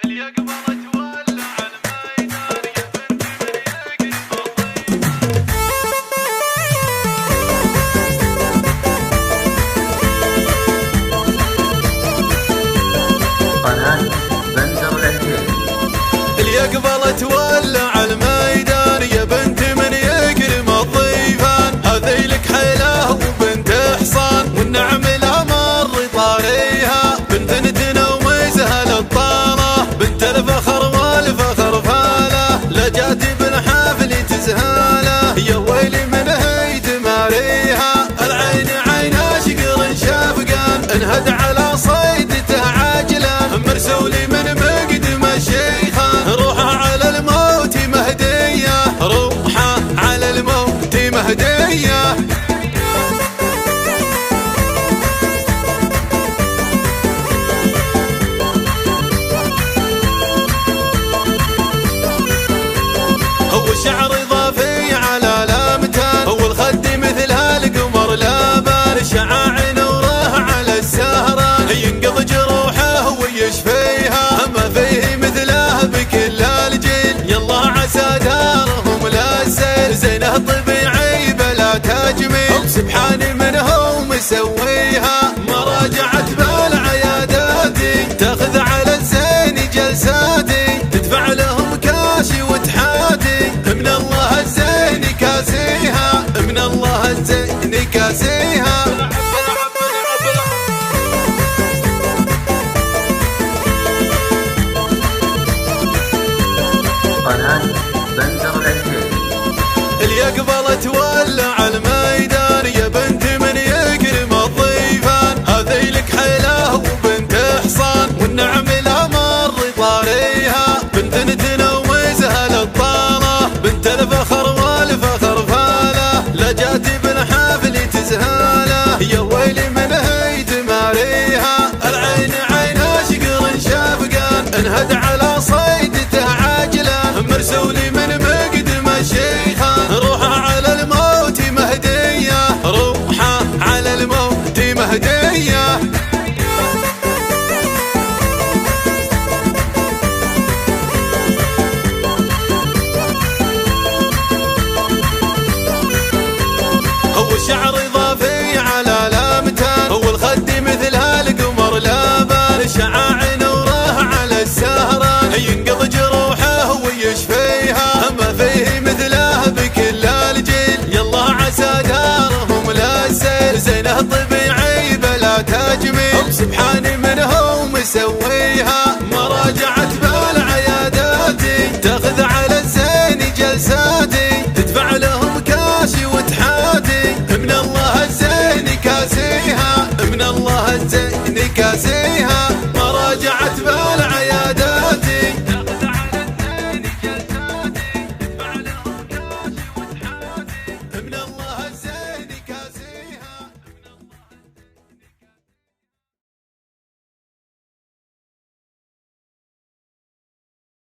اليقظة تولع الميدان يا بنت من يكرم الضيفان، هذي لك حيلة وبنت حصان والنعم لا مر طاريها، بنت نتنا وميزها للطالة، بنت الفخر والفخر فاله، لا جاتي بالحفل تزهاله، يا ويلي من هي تماريها، العين عين اشقر شافقان، انهد على صيدته عاجلا، مرسولي من مقدم الشيخان، روحه على الموت مهدية، روحه على الموت مهدية. هو الشعر اضافي على لامتان، هو الخد مثل هالقمر لابان، شعاع نوره على السهران، ينقض جروحه ويشفيها، ما فيه مثله بكل الجيل، يلا عسى دارهم لا السيل، زينه طبيعي بلا تجميل، سبحان من هو مسويها، مراجعة بالعياداتي، تاخذ على الزين جلساتي، تدفع لهم كاشي وتحاتي، من الله الزين كاسيها، من الله الزين كاسيها. اليقظة تولع الميدان يا بنت من يكرم الضيفان، هذي لك حيلة وبنت حصان والنعم لا مر طاريها، بنت نتنا وميزها للطالة، بنت الفخر والفخر فاله، لا جاتي بالحفل تزهاله، يا ويلي من هي تماريها، العين عين اشقر شافقان، انهد